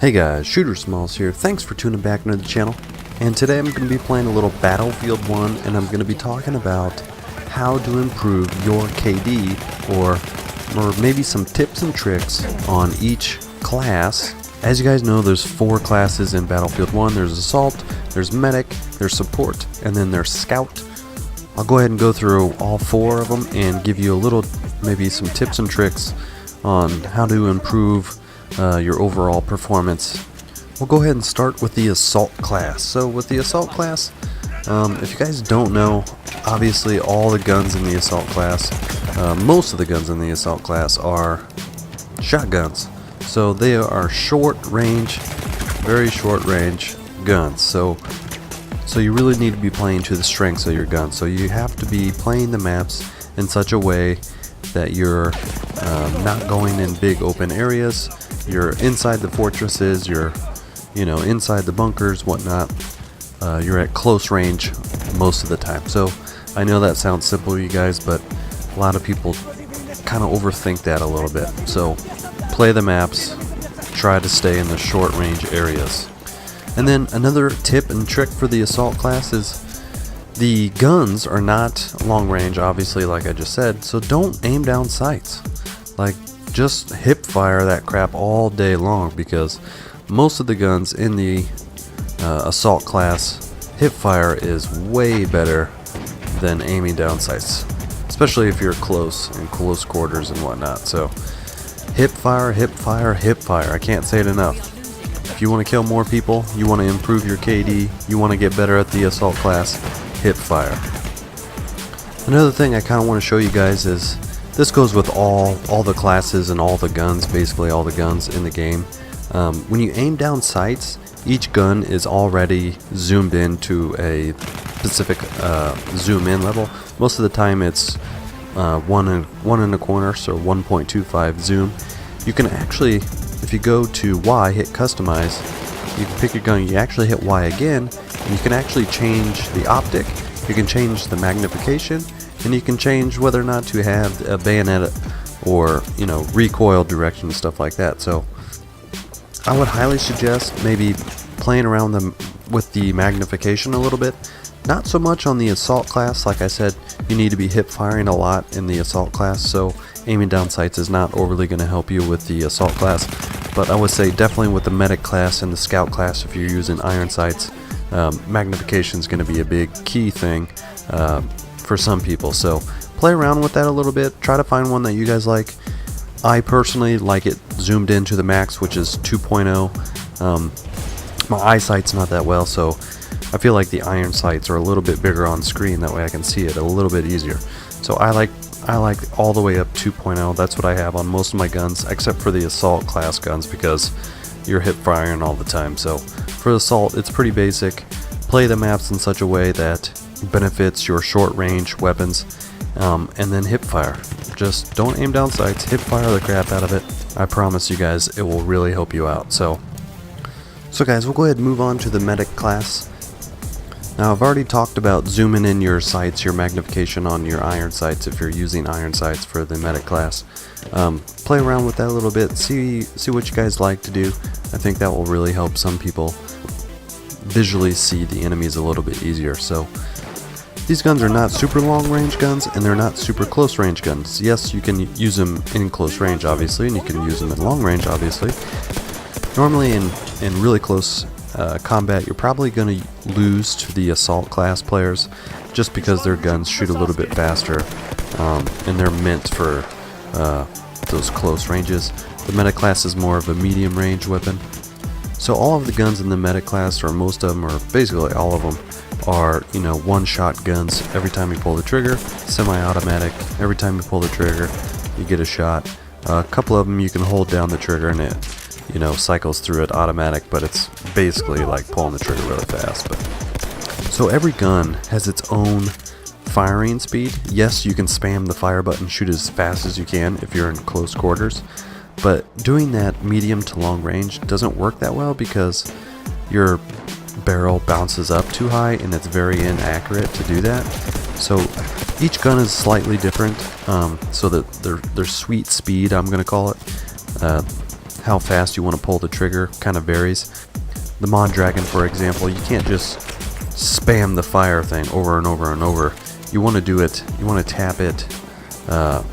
Hey guys, Shootersmallz here. Thanks for tuning back into the channel. And today I'm going to be playing a little Battlefield 1, and I'm going to be talking about how to improve your KD, or maybe some tips and tricks on each class. As you guys know, there's 4 classes in Battlefield 1. There's Assault, there's Medic, there's Support, and then there's Scout. I'll go ahead and go through all 4 of them and give you a little, maybe some tips and tricks on how to improve your overall performance. We'll go ahead and start with the Assault class. So with the Assault class, if you guys don't know, obviously all the guns in the Assault class, most of the guns in the Assault class are shotguns. So they are short range, very short range guns. So you really need to be playing to the strengths of your gun. So you have to be playing the maps in such a way that you're not going in big open areas. You're inside the fortresses, you're inside the bunkers, whatnot. You're at close range most of the time. So I know that sounds simple, you guys, but a lot of people kind of overthink that a little bit. So play the maps, try to stay in the short range areas. And then another tip and trick for the Assault class is the guns are not long range, obviously, like I just said, so don't aim down sights. Like, just hip fire that crap all day long, because most of the guns in the Assault class, hip fire is way better than aiming down sights, especially if you're close, in close quarters and whatnot. So hip fire, hip fire, hip fire. I can't say it enough. If you want to kill more people, you want to improve your KD, you want to get better at the Assault class, hip fire. Another thing I kind of want to show you guys is, this goes with all the classes and all the guns, basically all the guns in the game. When you aim down sights, each gun is already zoomed in to a specific zoom in level. Most of the time it's 1 in a corner, so 1.25 zoom. You can actually, if you go to Y, hit customize, you can pick your gun, you actually hit Y again, and you can actually change the optic, you can change the magnification, and you can change whether or not to have a bayonet or recoil direction and stuff like that. So I would highly suggest maybe playing around with the magnification a little bit. Not so much on the Assault class. Like I said, you need to be hip firing a lot in the Assault class, so aiming down sights is not overly going to help you with the Assault class. But I would say definitely with the Medic class and the Scout class, if you're using iron sights, magnification is going to be a big key thing for some people. So play around with that a little bit, try to find one that you guys like. I personally like it zoomed in to the max, which is 2.0. My eyesight's not that well, so I feel like the iron sights are a little bit bigger on screen, that way I can see it a little bit easier. So I like all the way up 2.0. That's what I have on most of my guns, except for the Assault class guns, because you're hip firing all the time. So for Assault, it's pretty basic. Play the maps in such a way that benefits your short range weapons, and then hip fire. Just don't aim down sights, hip fire the crap out of it. I promise you guys, it will really help you out. So guys, we'll go ahead and move on to the Medic class. Now, I've already talked about zooming in your sights, your magnification on your iron sights if you're using iron sights for the Medic class. Play around with that a little bit, see what you guys like to do. I think that will really help some people visually see the enemies a little bit easier. So these guns are not super long range guns, and they're not super close range guns. Yes, you can use them in close range, obviously, and you can use them in long range, obviously. Normally in really close combat, you're probably going to lose to the Assault class players, just because their guns shoot a little bit faster, and they're meant for those close ranges. The Medic class is more of a medium range weapon. So all of the guns in the Medic class, or most of them, or basically all of them, are one-shot guns. Every time you pull the trigger, semi-automatic. Every time you pull the trigger, you get a shot. A couple of them you can hold down the trigger and it cycles through it automatic, but it's basically like pulling the trigger really fast. So every gun has its own firing speed. Yes, you can spam the fire button, shoot as fast as you can if you're in close quarters, but doing that medium to long range doesn't work that well, because your barrel bounces up too high and it's very inaccurate to do that. So each gun is slightly different, so that their sweet speed, I'm going to call it, how fast you want to pull the trigger kind of varies. The Mod Dragon, for example, you can't just spam the fire thing over and over and over. You want to do it, you want to tap it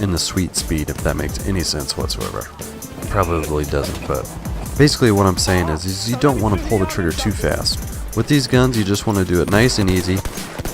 in the sweet speed, if that makes any sense whatsoever. Probably doesn't, but basically what I'm saying is you don't want to pull the trigger too fast. With these guns, you just want to do it nice and easy.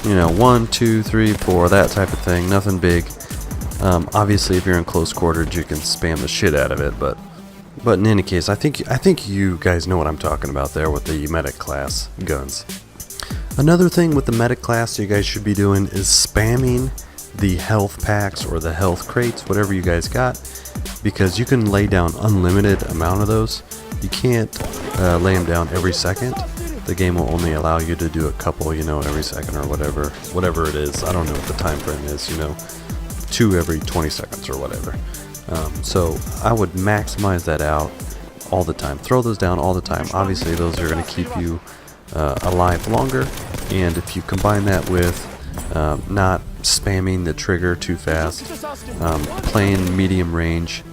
You know, 1, 2, 3, 4, that type of thing, nothing big. Obviously, if you're in close quarters, you can spam the shit out of it, but in any case, I think you guys know what I'm talking about there with the medic class guns. Another thing with the medic class you guys should be doing is spamming the health packs or the health crates, whatever you guys got, because you can lay down unlimited amount of those. You can't lay them down every second. The game will only allow you to do a couple, you know, every second or whatever it is. I don't know what the time frame is, you know, 2 every 20 seconds or whatever. So I would maximize that out all the time. Throw those down all the time. Obviously, those are going to keep you alive longer, and if you combine that with not spamming the trigger too fast, playing medium range,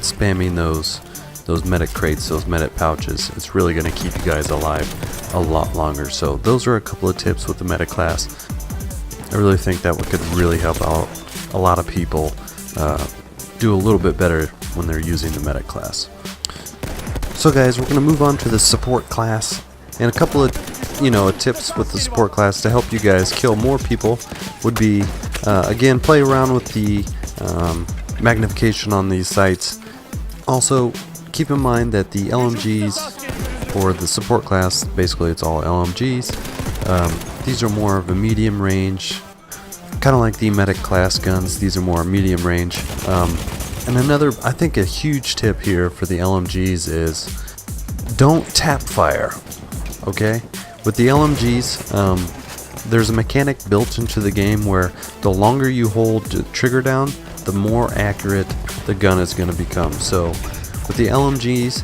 spamming those medic crates, those medic pouches, it's really going to keep you guys alive a lot longer. So those are a couple of tips with the medic class. I really think that could really help out a lot of people do a little bit better when they're using the medic class. So guys, we're going to move on to the support class, and a couple of tips with the support class to help you guys kill more people would be, again, play around with the magnification on these sights. Also, keep in mind that the LMGs for the support class, basically it's all LMGs. These are more of a medium range, kind of like the medic class guns. These are more medium range. And another, I think a huge tip here for the LMGs is don't tap fire. Okay? With the LMGs, there's a mechanic built into the game where the longer you hold the trigger down, the more accurate the gun is going to become. So with the LMGs,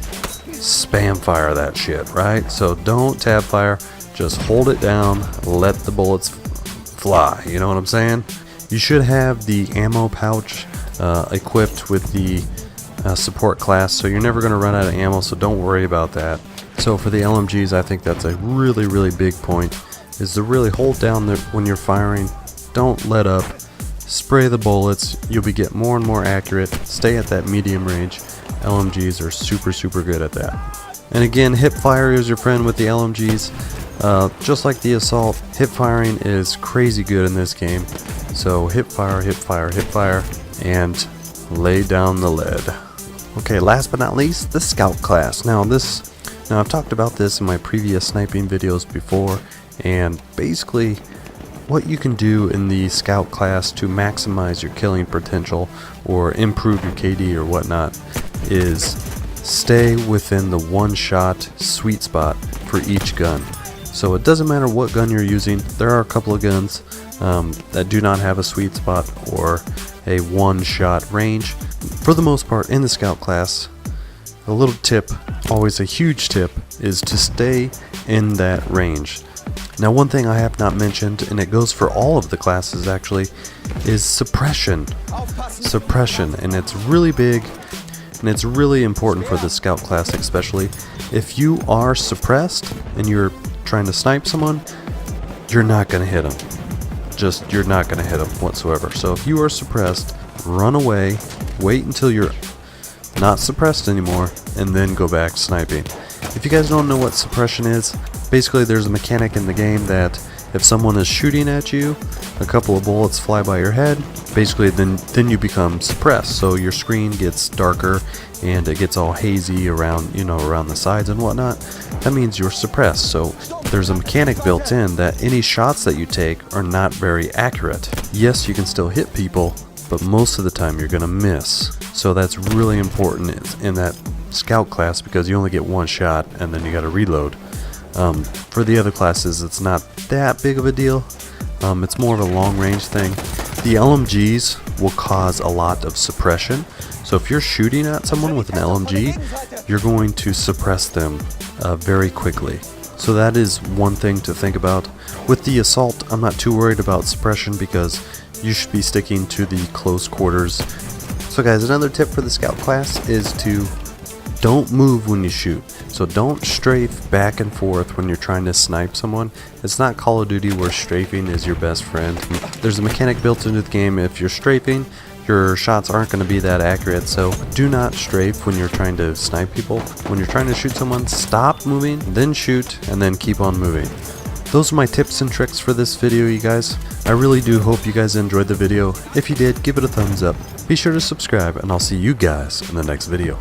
spam fire that shit, right? So don't tap fire, just hold it down, let the bullets fly, you know what I'm saying? You should have the ammo pouch equipped with the support class, so you're never going to run out of ammo, so don't worry about that. So for the LMGs, I think that's a really, really big point, is to really hold down when you're firing. Don't let up. Spray the bullets. You'll be getting more and more accurate. Stay at that medium range. LMGs are super, super good at that. And again, hip fire is your friend with the LMGs. Just like the assault, hip firing is crazy good in this game. So hip fire, hip fire, hip fire, and lay down the lead. Okay, last but not least, the scout class. Now I've talked about this in my previous sniping videos before, and basically what you can do in the scout class to maximize your killing potential or improve your KD or whatnot is stay within the one-shot sweet spot for each gun. So it doesn't matter what gun you're using. There are a couple of guns that do not have a sweet spot or a one-shot range. For the most part, in the scout class, a little tip, always a huge tip, is to stay in that range. Now, one thing I have not mentioned, and it goes for all of the classes actually, is suppression. Suppression, and it's really big, and it's really important for the scout class especially. If you are suppressed and you're trying to snipe someone, you're not going to hit them. You're not going to hit them whatsoever. So if you are suppressed, run away, wait until you're not suppressed anymore, and then go back sniping. If you guys don't know what suppression is, basically there's a mechanic in the game that if someone is shooting at you, a couple of bullets fly by your head, basically then you become suppressed. So your screen gets darker and it gets all hazy around, around the sides and whatnot. That means you're suppressed. So there's a mechanic built in that any shots that you take are not very accurate. Yes, you can still hit people, but most of the time you're gonna miss. So that's really important in that scout class, because you only get one shot and then you gotta reload. For the other classes, it's not that big of a deal. It's more of a long range thing. The LMGs will cause a lot of suppression. So if you're shooting at someone with an LMG, you're going to suppress them very quickly. So that is one thing to think about. With the assault, I'm not too worried about suppression because you should be sticking to the close quarters. So guys, another tip for the scout class is to don't move when you shoot. So don't strafe back and forth when you're trying to snipe someone. It's not Call of Duty where strafing is your best friend. There's a mechanic built into the game. If you're strafing, your shots aren't going to be that accurate, so do not strafe when you're trying to snipe people. When you're trying to shoot someone, stop moving, then shoot, and then keep on moving. Those are my tips and tricks for this video, you guys. I really do hope you guys enjoyed the video. If you did, give it a thumbs up. Be sure to subscribe, and I'll see you guys in the next video.